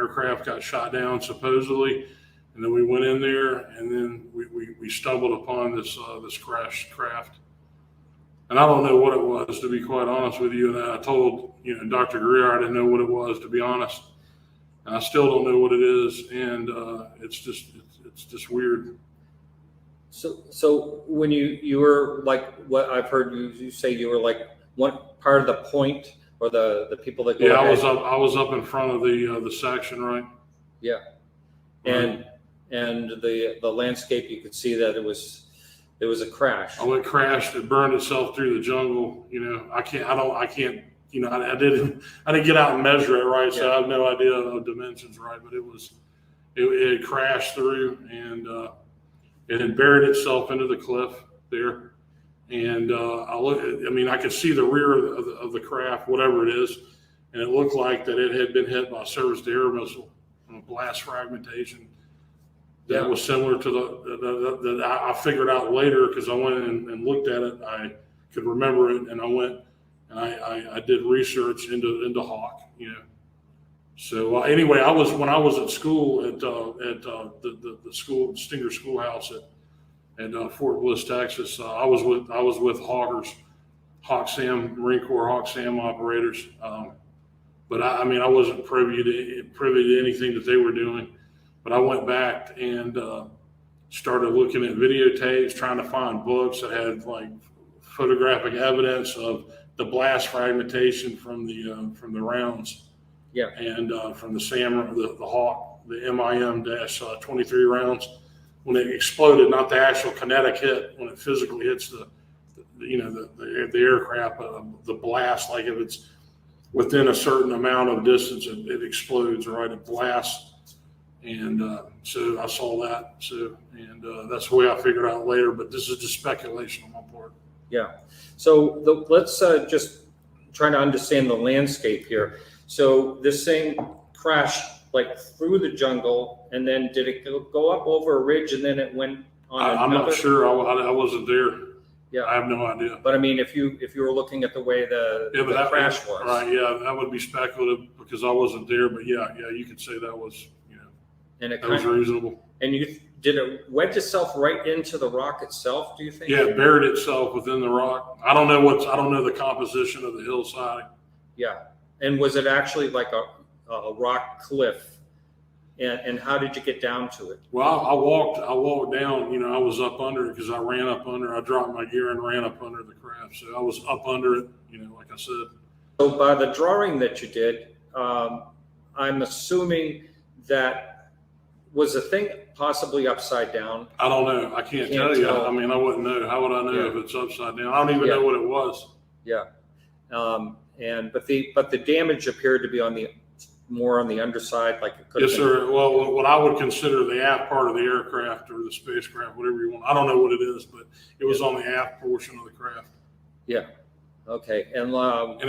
aircraft got shot down supposedly, and then we went in there, and then we stumbled upon this crashed craft. And I don't know what it was, to be quite honest with you. And I told Dr. Greer I didn't know what it was, to be honest. And I still don't know what it is, and it's just weird. So when you were like, what I've heard you say, you were like one part of the point, or the people that go Yeah, ahead. I was up in front of the section, right? Yeah, and the landscape, you could see that it was a crash. Oh, it crashed. It burned itself through the jungle. I can't. I didn't get out and measure it, right? So I have no idea of dimensions, right? But it crashed through, and it had buried itself into the cliff there. And I could see the rear of the craft, whatever it is, and it looked like that it had been hit by a surface-to-air missile, a blast fragmentation that was similar to that I figured out later, because I went and looked at it. I could remember it, and I went and I did research into Hawk. So anyway, when I was at school at the school Stinger Schoolhouse at Fort Bliss, Texas, I was with Hoggers, Marine Corps Hawk SAM operators. But I wasn't privy to anything that they were doing. But I went back and started looking at videotapes, trying to find books that had like photographic evidence of the blast fragmentation from the rounds. Yeah. And from the SAM, the Hawk, the MIM-23 rounds, when it exploded, not the actual kinetic hit, when it physically hits the aircraft, the blast, like if it's within a certain amount of distance, it explodes, right? It blasts. And so I saw that. And that's the way I figured out later, but this is just speculation on my part. Yeah. So let's just try to understand the landscape here. So this thing crashed like through the jungle, and then did it go up over a ridge, and then it went on I'm not sure. I wasn't there. Yeah, I have no idea. But I mean, if you were looking at the way the crash was, right? Yeah, that would be speculative because I wasn't there. But yeah, you could say that was and it that was reasonable. And did it wedge itself right into the rock itself? Do you think? Yeah, it buried itself within the rock. I don't know the composition of the hillside. Yeah, and was it actually like a rock cliff? And how did you get down to it? Well, I walked down. I was up under it because I ran up under. I dropped my gear and ran up under the craft. So I was up under it. Like I said. So by the drawing that you did, I'm assuming that was the thing possibly upside down. I don't know. I can't tell you. I mean, I wouldn't know. How would I know if it's upside down? I don't even know what it was. Yeah. But the damage appeared to be more on the underside, like it could have been. Sir. Well, what I would consider the aft part of the aircraft or the spacecraft, whatever you want. I don't know what it is, but it was on the aft portion of the craft. Yeah. Okay. And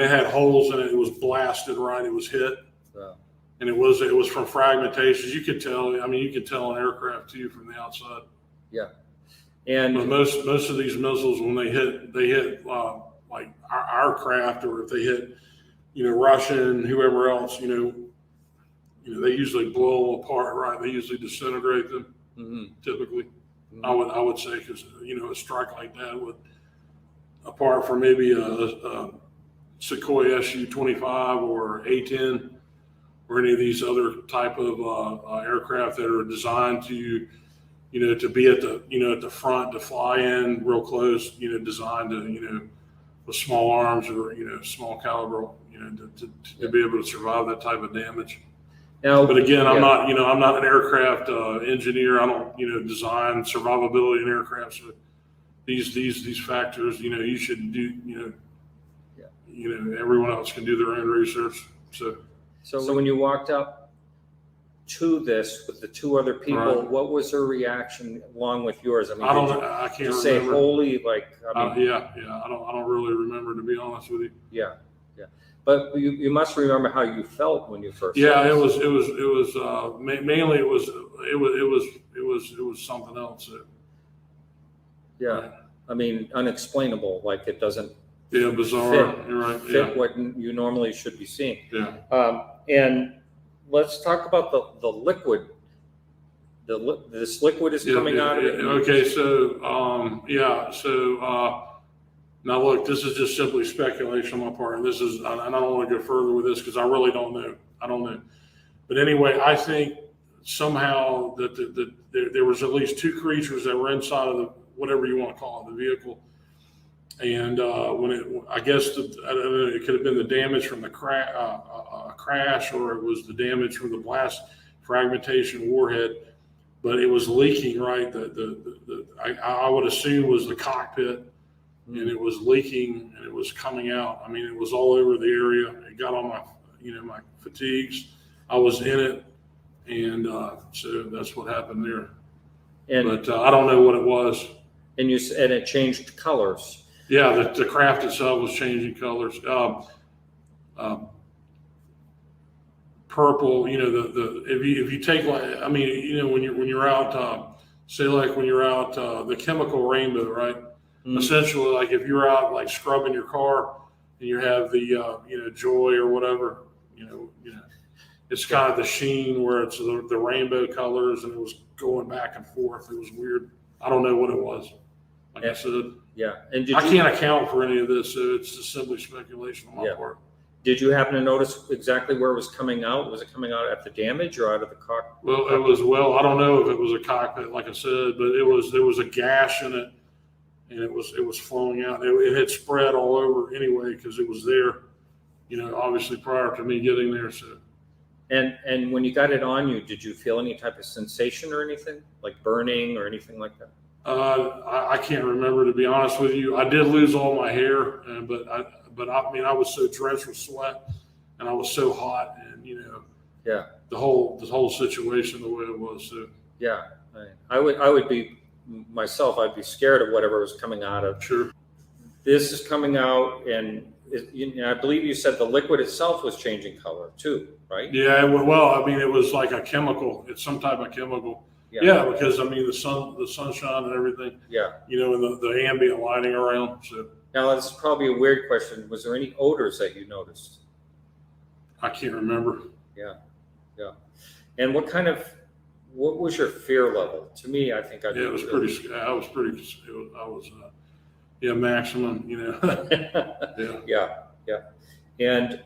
it had holes in it. It was blasted, right? It was hit. And it was from fragmentations. You could tell. I mean, you could tell an aircraft too from the outside. Yeah. And but most of these missiles, when they hit like our craft, or if they hit, Russian, whoever else, they usually blow them apart, right? They usually disintegrate them, typically. Mm-hmm. I would say, because a strike like that would, apart from maybe a Sukhoi Su-25 or A-10 or any of these other type of aircraft that are designed to, to be at the front, to fly in real close, designed to, with small arms or small caliber, to be able to survive that type of damage. Now, but again, I'm not an aircraft engineer. I don't design survivability in aircraft. So these factors, you should do, everyone else can do their own research. So when you walked up to this with the two other people, what was their reaction along with yours? I mean, I can't remember. Say holy, like, I mean, yeah. I don't really remember, to be honest with you. Yeah. But you must remember how you felt when you first. Yeah, it was mainly it was something else. Yeah, I mean, unexplainable. Like it doesn't. Yeah, bizarre. You're right. Fit what you normally should be seeing. Yeah. And let's talk about the liquid. This liquid is coming out of it. Okay, so yeah, so now look, this is just simply speculation on my part, and this is, and I don't want to go further with this because I really don't know. I don't know, but anyway, I think somehow that there was at least two creatures that were inside of the, whatever you want to call it, the vehicle. And when I guess I don't know, it could have been the damage from the crash, or it was the damage from the blast fragmentation warhead, but it was leaking, right? I would assume was the cockpit, and it was leaking and it was coming out. I mean, it was all over the area. It got on my, my fatigues. I was in it, and so that's what happened there. But I don't know what it was. And it changed colors. Yeah, the craft itself was changing colors. Purple, if you take, like, I mean, when you're out, say like when you're out, the chemical rainbow, right? Mm-hmm. Essentially, like if you're out like scrubbing your car and you have the joy or whatever, it's kind of the sheen where it's the rainbow colors, and it was going back and forth. It was weird. I don't know what it was. Like I said. Yeah, and I can't account for any of this, so it's just simply speculation on my part. Did you happen to notice exactly where it was coming out? Was it coming out at the damage or out of the cockpit? Well, I don't know if it was a cockpit, like I said, but there was a gash in it, and it was flowing out. It had spread all over anyway because it was there, obviously prior to me getting there. So. And when you got it on you, did you feel any type of sensation or anything, like burning or anything like that? I can't remember, to be honest with you. I did lose all my hair, but I mean, I was so drenched with sweat, and I was so hot, and the whole situation the way it was. So yeah, I would be myself. I'd be scared of whatever was coming out of. Sure. This is coming out, and I believe you said the liquid itself was changing color too, right? Yeah. Well, I mean, it was like a chemical. It's some type of chemical. Yeah, because I mean the sunshine and everything. Yeah. And the ambient lighting around. So now this is probably a weird question. Was there any odors that you noticed? I can't remember. Yeah. And what was your fear level? To me, I think it was pretty. I was maximum. Yeah. And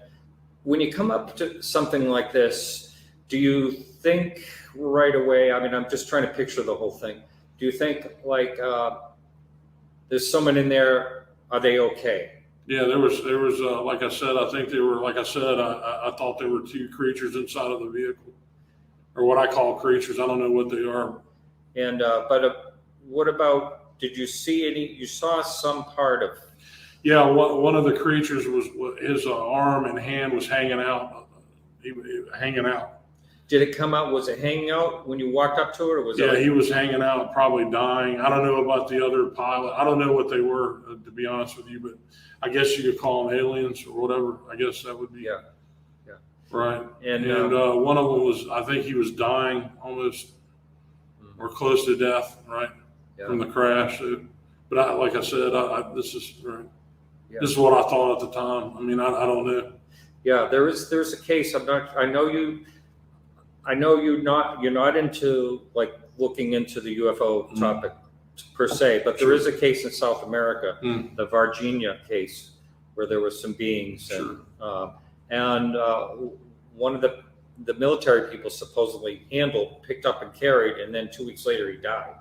when you come up to something like this, do you think right away? I mean, I'm just trying to picture the whole thing. Do you think like there's someone in there? Are they okay? Yeah, there was like I said, I think they were, like I said, I thought there were two creatures inside of the vehicle, or what I call creatures. I don't know what they are. And but what about? Did you see any? You saw some part of? Yeah, one of the creatures was his arm and hand was hanging out. Hanging out. Did it come out? Was it hanging out when you walked up to it, or was it? Yeah, he was hanging out, probably dying. I don't know about the other pilot. I don't know what they were, to be honest with you, but I guess you could call them aliens or whatever. I guess that would be. Yeah. Right. And one of them was, I think he was dying almost or close to death, right, from the crash. So, but like I said, this is right. Yeah. This is what I thought at the time. I mean, I don't know. Yeah, there's a case. I know you're not into like looking into the UFO topic per se, but there is a case in South America, the Virginia case, where there were some beings, and one of the military people supposedly picked up and carried, and then 2 weeks later he died.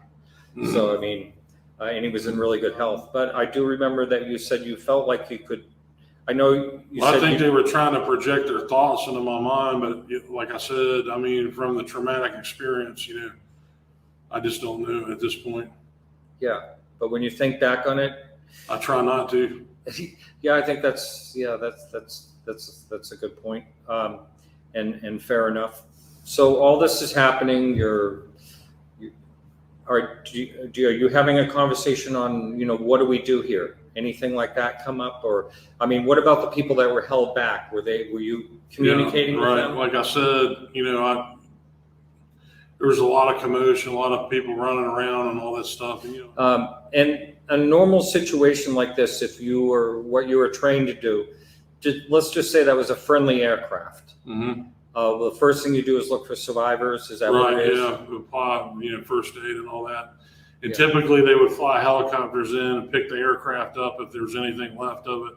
So I mean, and he was in really good health. But I do remember that you said you felt like you could. I know you said. I think they were trying to project their thoughts into my mind, but like I said, I mean, from the traumatic experience, I just don't know at this point. Yeah, but when you think back on it, I try not to. Yeah, I think that's a good point, and fair enough. So all this is happening. Are you having a conversation on what do we do here? Anything like that come up? Or I mean, what about the people that were held back? Were you communicating with them? Like I said, there was a lot of commotion, a lot of people running around and all that stuff. And a normal situation like this, if you were what you were trained to do, let's just say that was a friendly aircraft. The first thing you do is look for survivors. Is that what Right, it is? yeah, apply, first aid and all that. And Yeah. typically they would fly helicopters in and pick the aircraft up if there's anything left of it,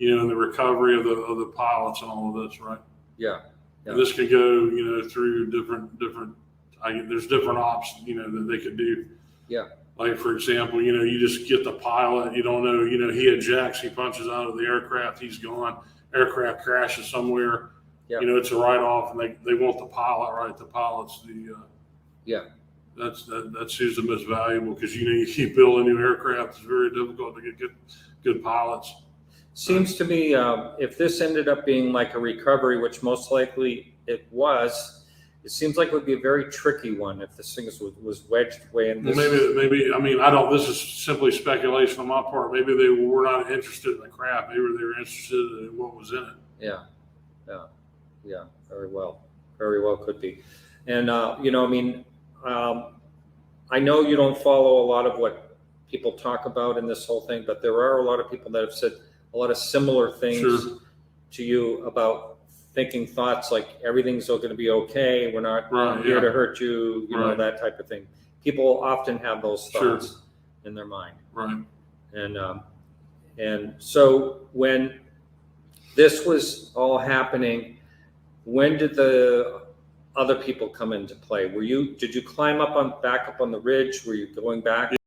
and the recovery of the pilots and all of this, right? Yeah. And this could go, through different, there's different ops, that they could do. Yeah. Like, for example, you just get the pilot, you don't know, he ejects, he punches out of the aircraft, he's gone, aircraft crashes somewhere, Yeah. it's a write-off, and they want the pilot, right? The pilot's Yeah. that's who's the most valuable, because, you keep building new aircraft, it's very difficult to get good pilots. Seems to me, if this ended up being like a recovery, which most likely it was, it seems like it would be a very tricky one if this thing was wedged way in this. Maybe, this is simply speculation on my part. Maybe they were not interested in the craft. Maybe they were interested in what was in it. Yeah, very well could be. And, I know you don't follow a lot of what people talk about in this whole thing, but there are a lot of people that have said a lot of similar things Sure. to you about thinking thoughts like everything's going to be okay. We're not here to hurt you, Right. that type of thing. People often have those Sure. thoughts in their mind. Right. And so when this was all happening, when did the other people come into play? Did you climb back up on the ridge? Were you going back?